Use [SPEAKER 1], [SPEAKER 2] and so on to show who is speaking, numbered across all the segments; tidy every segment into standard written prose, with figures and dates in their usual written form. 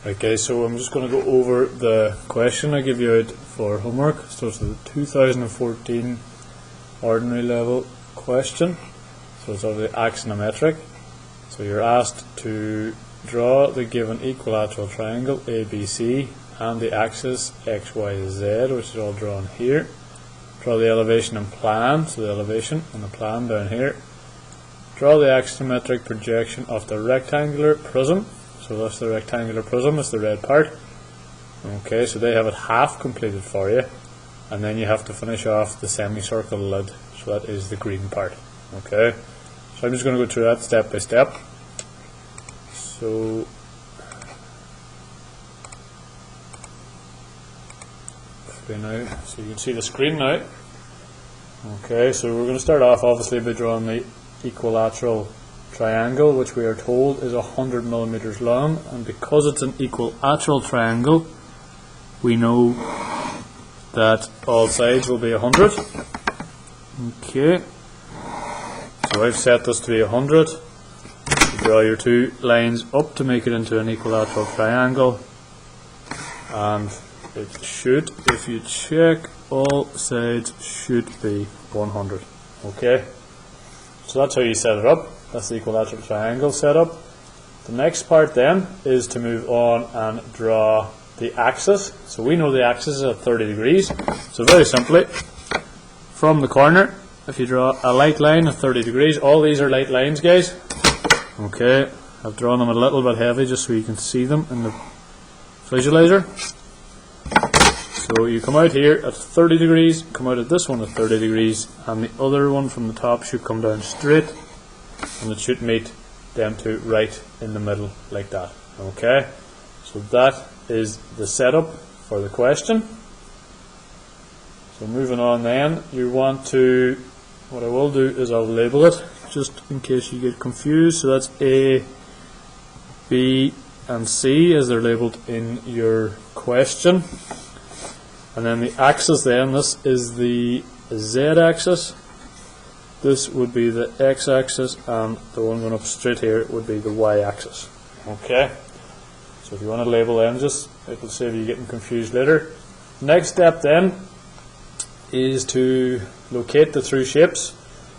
[SPEAKER 1] Okay, so I'm just going to go over the question I give you out for homework. So it's the 2014 ordinary level question. So it's of the axonometric. So you're asked to draw the given equilateral triangle ABC and the axis XYZ, which is all drawn here. Draw the elevation and plan, so the elevation and the plan down here. Draw the axonometric projection of the rectangular prism. So that's the rectangular prism, it's the red part. Okay, so they have it half completed for you. And then you have to finish off the semicircle lid, so that is the green part. Okay, so I'm just going to go through that step by step. So now, so you can see the screen now. Okay, so we're going to start off obviously by drawing the equilateral triangle, which we are told is 100 millimeters long, and because it's an equilateral triangle, we know that all sides will be 100. Okay, so I've set this to be 100. You draw your two lines up to make it into an equilateral triangle, and it should, if you check, all sides should be 100. Okay, so that's how you set it up. That's the equilateral triangle setup. The next part then is to move on and draw the axis. So we know the axis is at 30 degrees. So very simply, from the corner, if you draw a light line at 30 degrees, all these are light lines, guys. Okay, I've drawn them a little bit heavy just so you can see them in the visualizer. So you come out here at 30 degrees, come out at this one at 30 degrees, and the other one from the top should come down straight, and it should meet them two right in the middle like that. Okay, so that is the setup for the question. So moving on then, you want to, what I will do is I'll label it just in case you get confused. So that's A, B and C as they're labelled in your question. And then the axis then, this is the Z-axis, this would be the X-axis, and the one going up straight here would be the Y-axis. Okay, so if you want to label them, just it will save you getting confused later. Next step then is to locate the through shapes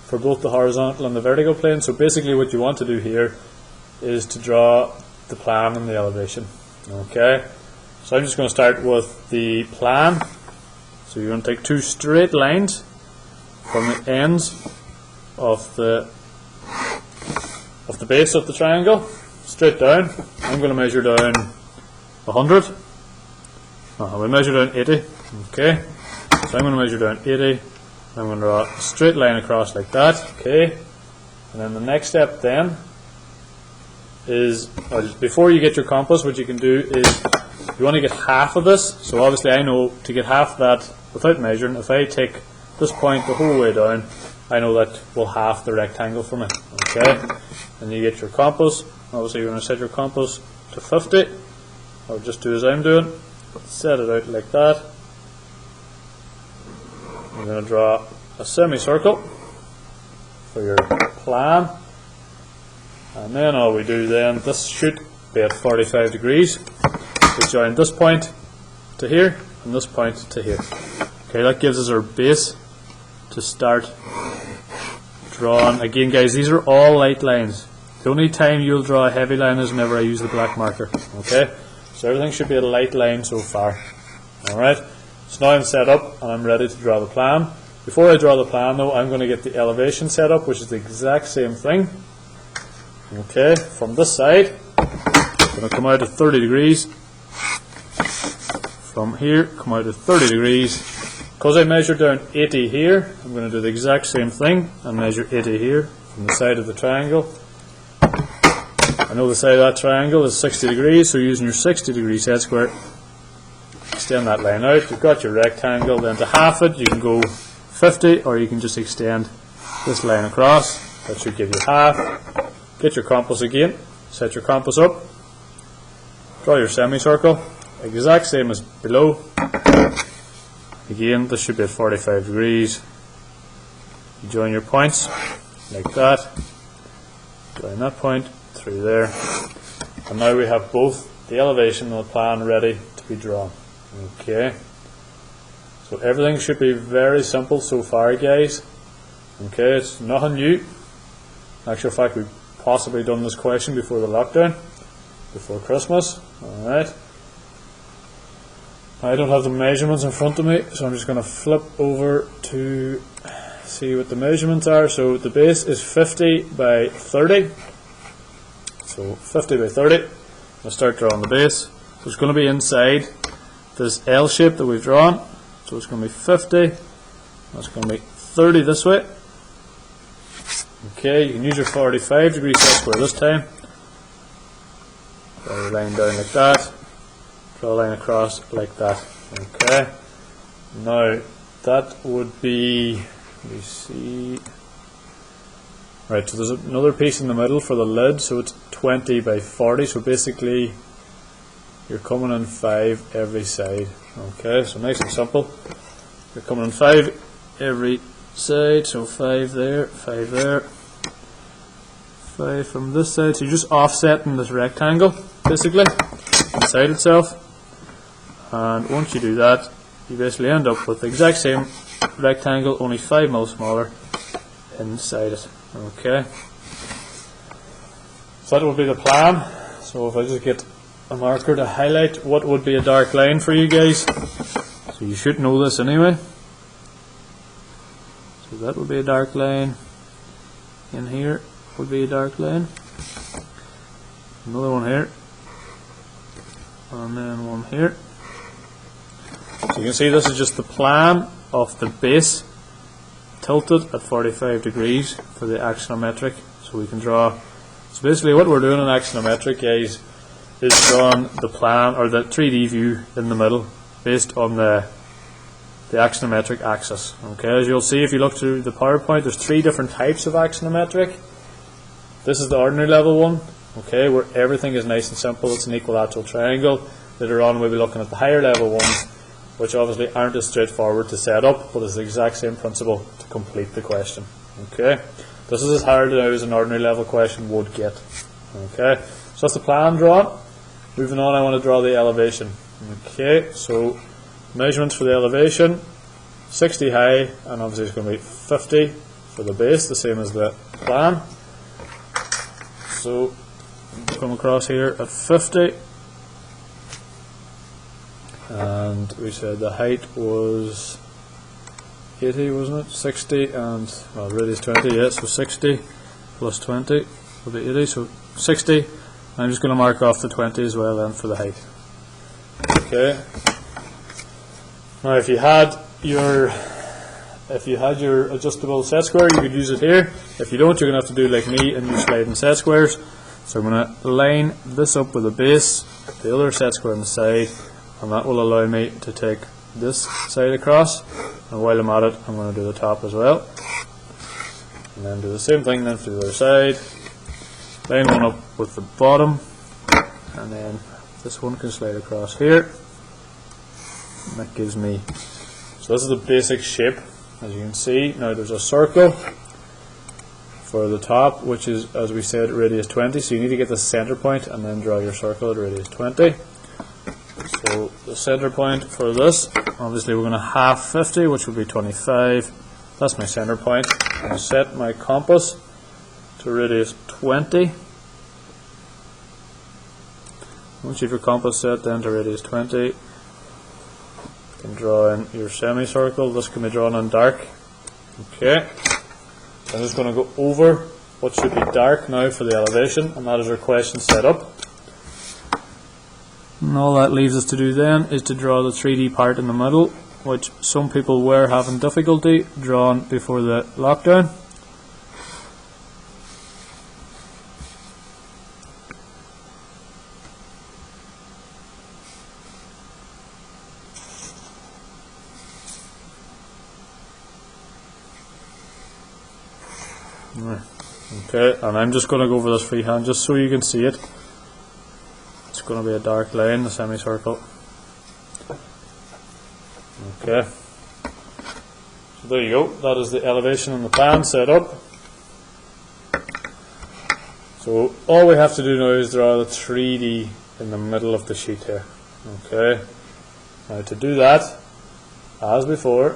[SPEAKER 1] for both the horizontal and the vertical plane. So basically what you want to do here is to draw the plan and the elevation. Okay, so I'm just going to start with the plan. So you're going to take two straight lines from the ends of the base of the triangle, straight down. I'm going to measure down 100. No, we measure down 80. Okay, so I'm going to measure down 80. I'm going to draw a straight line across like that. Okay, and then the next step then is, before you get your compass, what you can do is you want to get half of this. So obviously I know to get half that without measuring, if I take this point the whole way down, I know that will half the rectangle for me. Okay, and you get your compass. Obviously you're going to set your compass to 50, or just do as I'm doing, set it out like that. You're going to draw a semicircle for your plan, and then all we do then, this should be at 45 degrees. We join this point to here and this point to here. Okay, that gives us our base to start drawing. Again guys, these are all light lines. The only time you'll draw a heavy line is whenever I use the black marker. Okay, so everything should be a light line so far. Alright, so now I'm set up and I'm ready to draw the plan. Before I draw the plan though, I'm going to get the elevation set up, which is the exact same thing. Okay, from this side, I'm going to come out at 30 degrees. From here, come out at 30 degrees. Because I measured down 80 here, I'm going to do the exact same thing and measure 80 here from the side of the triangle. I know the side of that triangle is 60 degrees, so using your 60 degree set square, extend that line out. You've got your rectangle. Then to half it, you can go 50, or you can just extend this line across. That should give you half. Get your compass again, set your compass up, draw your semicircle, exact same as below. Again, this should be at 45 degrees. You join your points like that, join that point through there, and now we have both the elevation and the plan ready to be drawn. Okay, so everything should be very simple so far, guys. Okay, it's nothing new. In actual fact, we've possibly done this question before the lockdown, before Christmas. Alright, I don't have the measurements in front of me, so I'm just going to flip over to see what the measurements are. So the base is 50 by 30. So 50 by 30. I'll start drawing the base. So it's going to be inside this L shape that we've drawn. So it's going to be 50. That's going to be 30 this way. Okay, you can use your 45 degree set square this time. Draw your line down like that. Draw a line across like that. Okay. Now that would be, let me see. Right, so there's another piece in the middle for the lid, so it's 20 by 40. So basically, you're coming in 5 every side. Okay, so nice and simple. You're coming in 5 every side, so 5 there, 5 there, 5 from this side. So you're just offsetting this rectangle, basically, inside itself. And once you do that, you basically end up with the exact same rectangle, only 5 mil smaller inside it. Okay, so that would be the plan. So if I just get a marker to highlight what would be a dark line for you guys, so you should know this anyway. So that would be a dark line. In here would be a dark line. Another one here, and then one here. So you can see this is just the plan of the base tilted at 45 degrees for the axonometric. So we can draw, so basically what we're doing in axonometric, guys, is drawing the plan or the 3D view in the middle based on the axonometric axis. Okay, as you'll see if you look through the PowerPoint, there's 3 different types of axonometric. This is the ordinary level one, okay, where everything is nice and simple. It's an equilateral triangle. Later on we'll be looking at the higher level ones, which obviously aren't as straightforward to set up, but it's the exact same principle to complete the question. Okay, this is as hard now as an ordinary level question would get. Okay, so that's the plan drawn. Moving on, I want to draw the elevation. Okay, so measurements for the elevation, 60 high, and obviously it's going to be 50 for the base, the same as the plan. So come across here at 50. And we said the height was 80, wasn't it? 60 and, well, radius 20, yeah, so 60 plus 20 will be 80, so 60. I'm just going to mark off the 20 as well then for the height. Okay. Now if you had your adjustable set square, you could use it here. If you don't, you're going to have to do like me and use sliding set squares. So I'm going to line this up with the base, the other set square on the side, and that will allow me to take this side across, and while I'm at it I'm going to do the top as well, and then do the same thing then for the other side. Line one up with the bottom, and then this one can slide across here, and that gives me, so this is the basic shape as you can see. Now there's a circle for the top, which is, as we said, radius 20, so you need to get the center point and then draw your circle at radius 20. So the center point for this, obviously we're going to half 50, which would be 25. That's my center point. I'm going to set my compass to radius 20. Once you have your compass set then to radius 20, you can draw in your semicircle. This can be drawn in dark. Okay. I'm just going to go over what should be dark now for the elevation, and that is our question set up. And all that leaves us to do then is to draw the 3D part in the middle, which some people were having difficulty drawing before the lockdown. Okay, and I'm just going to go over this freehand just so you can see it. It's going to be a dark line, the semicircle. Okay, so there you go. That is the elevation and the plan set up. So all we have to do now is draw the 3D in the middle of the sheet here. Okay. Now to do that, as before,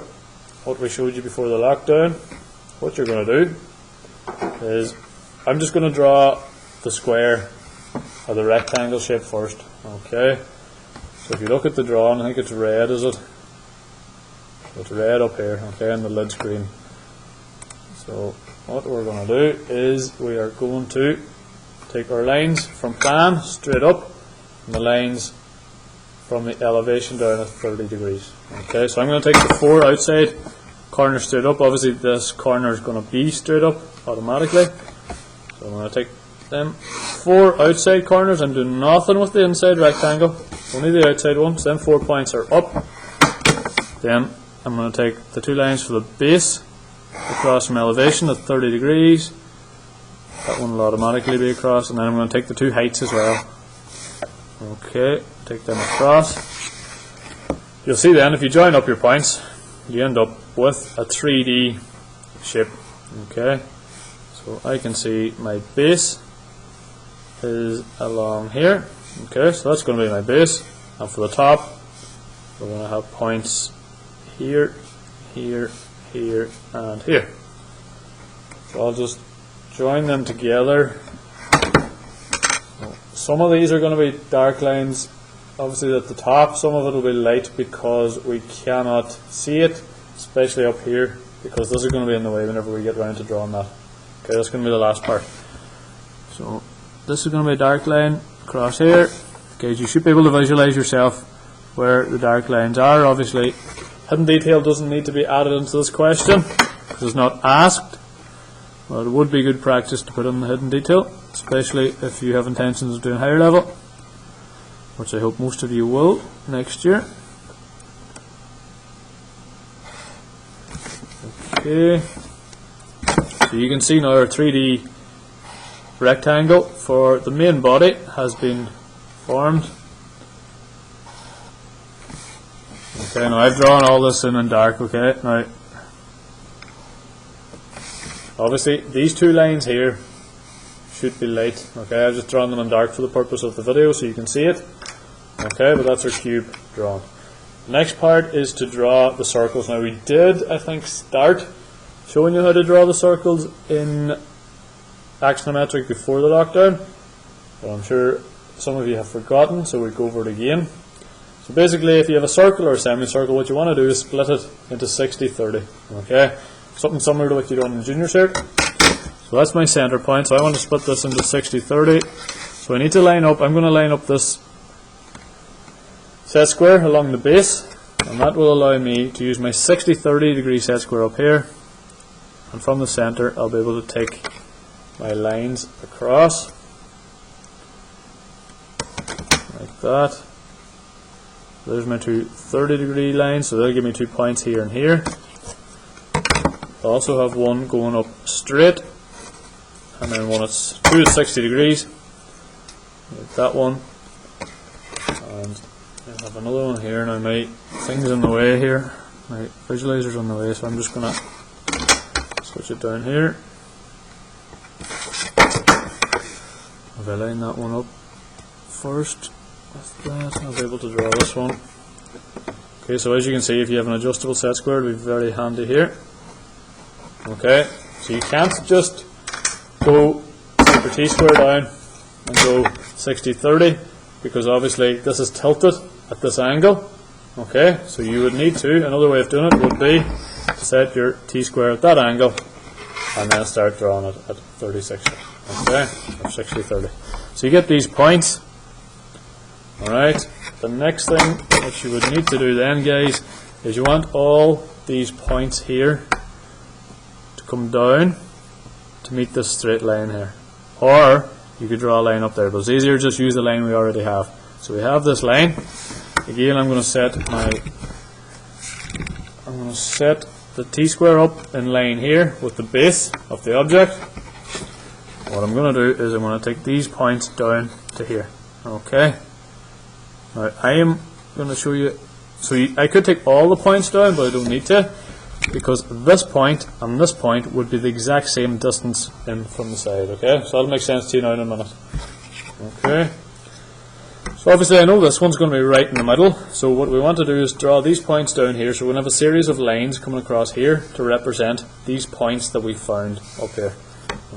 [SPEAKER 1] what we showed you before the lockdown, what you're going to do is, I'm just going to draw the square or the rectangle shape first. Okay. So if you look at the drawing, I think it's red, is it? It's red up here, okay, on the lid screen. So what we're going to do is we are going to take our lines from plan straight up and the lines from the elevation down at 30 degrees. Okay, so I'm going to take the 4 outside corners straight up. Obviously this corner is going to be straight up automatically. So I'm going to take them 4 outside corners and do nothing with the inside rectangle, only the outside ones. Then 4 points are up. Then I'm going to take the 2 lines for the base across from elevation at 30 degrees. That one will automatically be across, and then I'm going to take the 2 heights as well. Okay, take them across. You'll see then, if you join up your points, you end up with a 3D shape. Okay, so I can see my base is along here. Okay, so that's going to be my base, and for the top we're going to have points here, here, here, and here. So I'll just join them together. Some of these are going to be dark lines, obviously at the top. Some of it will be light because we cannot see it, especially up here, because this is going to be in the way whenever we get around to drawing that. Okay, that's going to be the last part. So this is going to be a dark line across here. Okay, you should be able to visualize yourself where the dark lines are. Obviously hidden detail doesn't need to be added into this question because it's not asked, but it would be good practice to put in the hidden detail, especially if you have intentions of doing higher level, which I hope most of you will next year. Okay, so you can see now our 3D rectangle for the main body has been formed. Okay, now I've drawn all this in dark. Okay, now obviously these 2 lines here should be light. Okay, I've just drawn them in dark for the purpose of the video so you can see it. Okay, but that's our cube drawn. The next part is to draw the circles. Now we did, I think, start showing you how to draw the circles in Axonometric before the lockdown, but I'm sure some of you have forgotten, so we go over it again. So basically, if you have a circle or a semicircle, what you want to do is split it into 60-30. Okay, something similar to what you done in junior cert. So that's my center point. So I want to split this into 60-30. So I need to line up. I'm going to line up this set square along the base, and that will allow me to use my 60-30 degree set square up here. And from the center, I'll be able to take my lines across like that. There's my 2 30-degree lines, so they'll give me 2 points here and here. I also have one going up straight, and then one that's 2 at 60 degrees, like that one. And I have another one here. Now my thing's in the way here, my visualizer's on the way, so I'm just going to switch it down here. If I line that one up first with that, I'll be able to draw this one. Okay, so as you can see, if you have an adjustable set square, it'll be very handy here. Okay, so you can't just go take your t-square down and go 60-30, because obviously this is tilted at this angle. Okay, so you would need to, another way of doing it would be to set your t-square at that angle and then start drawing it at 30-60. Okay, or 60-30. So you get these points. Alright, the next thing that you would need to do then, guys, is you want all these points here to come down to meet this straight line here. Or you could draw a line up there, but it's easier to just use the line we already have. So we have this line. Again, I'm going to set the t-square up in line here with the base of the object. What I'm going to do is I'm going to take these points down to here. Okay. Now I am going to show you. So I could take all the points down, but I don't need to, because this point and this point would be the exact same distance in from the side. Okay. So that'll make sense to you now in a minute. Okay. So obviously I know this one's going to be right in the middle, so what we want to do is draw these points down here, so we're going to have a series of lines coming across here to represent these points that we found up here.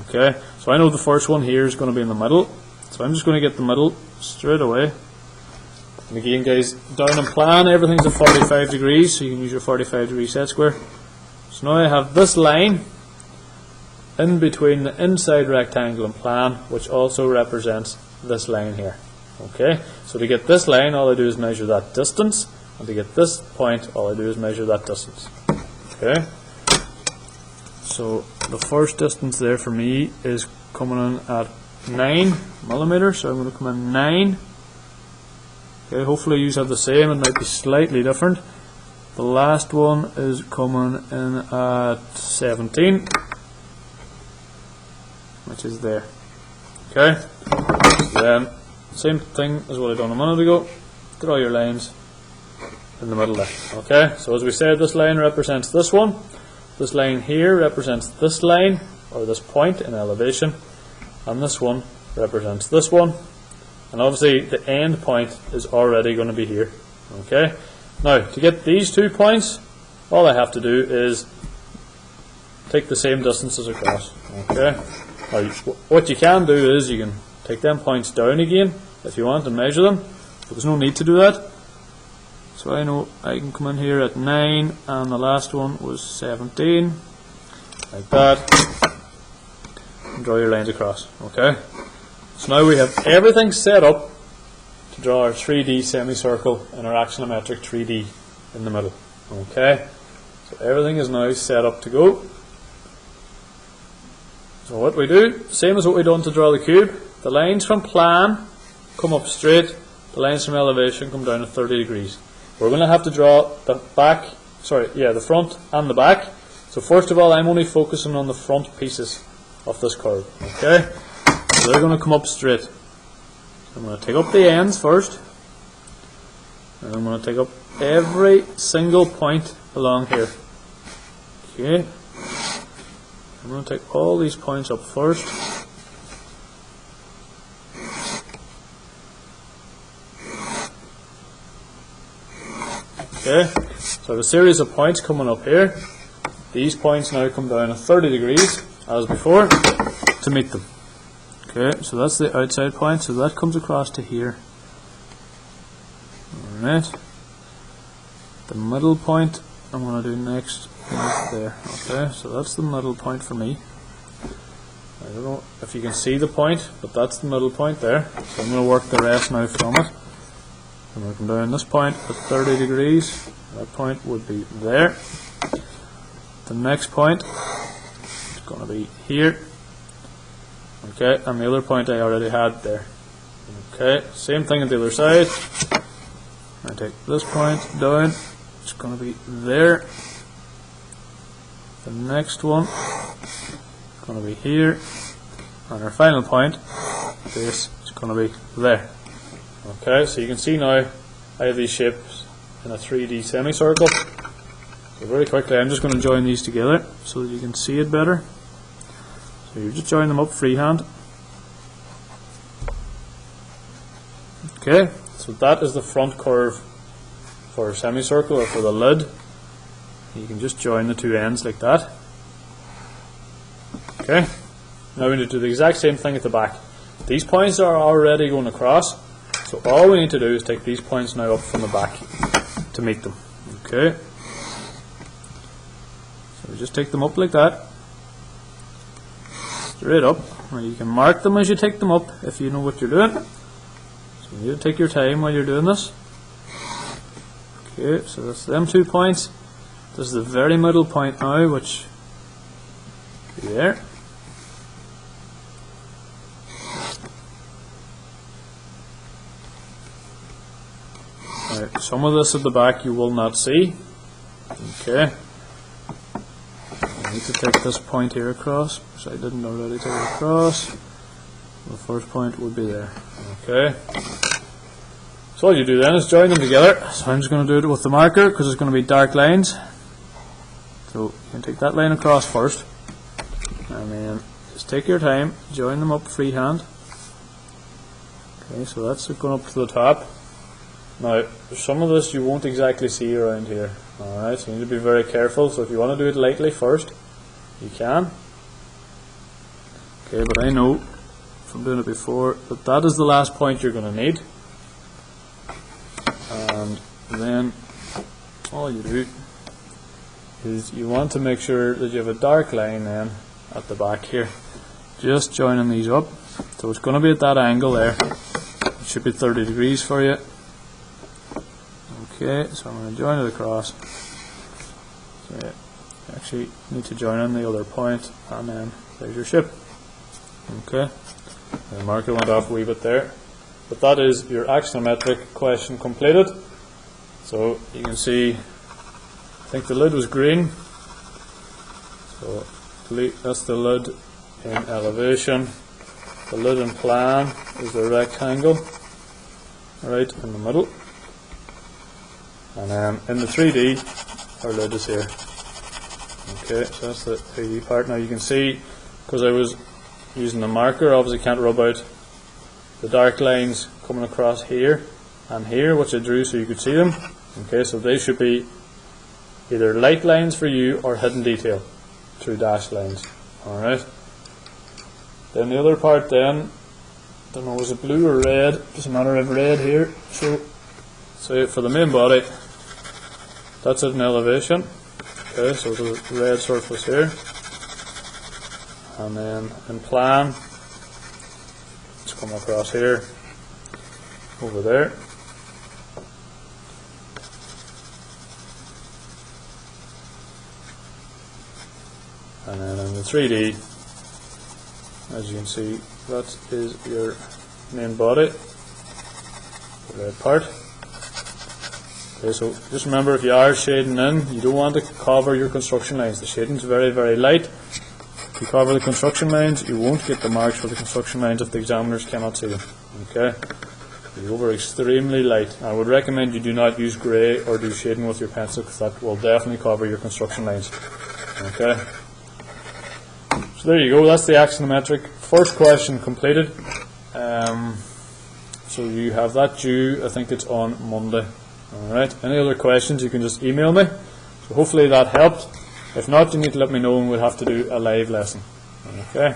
[SPEAKER 1] Okay, so I know the first one here is going to be in the middle, so I'm just going to get the middle straight away. And again guys, down in plan everything's at 45 degrees, so you can use your 45 degree set square. So now I have this line in between the inside rectangle and plan, which also represents this line here. Okay, so to get this line all I do is measure that distance, and to get this point all I do is measure that distance. Okay, so the first distance there for me is coming in at 9 millimeters, so I'm going to come in 9. Okay, hopefully you have the same, it might be slightly different. The last one is coming in at 17, which is there. Okay, then same thing as what I done a minute ago, draw your lines in the middle there. Okay, so as we said, this line represents this one, this line here represents this line, or this point in elevation, and this one represents this one, and obviously the end point is already going to be here. Okay, now to get these 2 points, all I have to do is take the same distances across. Okay, now what you can do is you can take them points down again if you want and measure them, but there's no need to do that. So I know I can come in here at 9 and the last one was 17, like that, and draw your lines across. Okay, so now we have everything set up to draw our 3D semicircle in our axonometric 3D in the middle. Okay, so everything is now set up to go. So what we do, same as what we done to draw the cube, the lines from plan come up straight, the lines from elevation come down at 30 degrees. We're going to have to draw the the front and the back. So first of all, I'm only focusing on the front pieces of this curve. Okay, so they're going to come up straight. I'm going to take up the ends first, and I'm going to take up every single point along here. Okay, I'm going to take all these points up first. Okay, so I have a series of points coming up here. These points now come down at 30 degrees, as before, to meet them. Okay, so that's the outside point, so that comes across to here. Alright, the middle point I'm going to do next is there. Okay, so that's the middle point for me. I don't know if you can see the point, but that's the middle point there. So I'm going to work the rest now from it. I'm going to come down this point at 30 degrees. That point would be there. The next point is going to be here. Okay, and the other point I already had there. Okay, same thing on the other side. I take this point down. It's going to be there. The next one is going to be here. And our final point, this is going to be there. Okay, so you can see now I have these shapes in a 3D semicircle. So very quickly I'm just going to join these together so that you can see it better. So you just join them up freehand. Okay, so that is the front curve for a semicircle, or for the lid. You can just join the 2 ends like that. Okay, now we need to do the exact same thing at the back. These points are already going across, so all we need to do is take these points now up from the back to meet them. Okay, so we just take them up like that, straight up. Now you can mark them as you take them up if you know what you're doing. So you need to take your time while you're doing this. Okay, so that's them 2 points. This is the very middle point now, which is there. Right, some of this at the back you will not see. Okay, I need to take this point here across, which I didn't already take it across. The first point would be there. Okay, so all you do then is join them together. So I'm just going to do it with the marker because it's going to be dark lines. So you can take that line across first, and then just take your time, join them up freehand. Okay, so that's going up to the top. Now, some of this you won't exactly see around here. Alright, so you need to be very careful. So if you want to do it lightly first, you can. Okay, but I know from doing it before that that is the last point you're going to need. And then all you do is you want to make sure that you have a dark line then at the back here, just joining these up. So it's going to be at that angle there. It should be 30 degrees for you. Okay, so I'm going to join it across. So you actually need to join in the other point, and then there's your ship. Okay, the marker went off a wee bit there, but that is your axonometric question completed. So you can see, I think the lid was green, so that's the lid in elevation. The lid in plan is the rectangle right in the middle, and then in the 3D our lid is here. Okay, so that's the 3D part. Now you can see, because I was using the marker, obviously can't rub out the dark lines coming across here and here, which I drew so you could see them. Okay, so they should be either light lines for you or hidden detail through dashed lines. Alright. Then the other part then, don't know, was it blue or red? Doesn't matter, I have red here. So for the main body, that's it in elevation. Okay, so the red surface here. And then in plan, let's come across here, over there. And then in the 3D, as you can see, that is your main body, the red part. Okay, so just remember, if you are shading in, you don't want to cover your construction lines. The shading is very, very light. If you cover the construction lines, you won't get the marks for the construction lines if the examiners cannot see them. Okay? You go over extremely light. I would recommend you do not use grey or do shading with your pencil, because that will definitely cover your construction lines. Okay? So there you go, that's the axonometric. First question completed. So you have that due, I think it's on Monday. Alright, any other questions you can just email me. So hopefully that helped. If not, you need to let me know and we'll have to do a live lesson. Okay.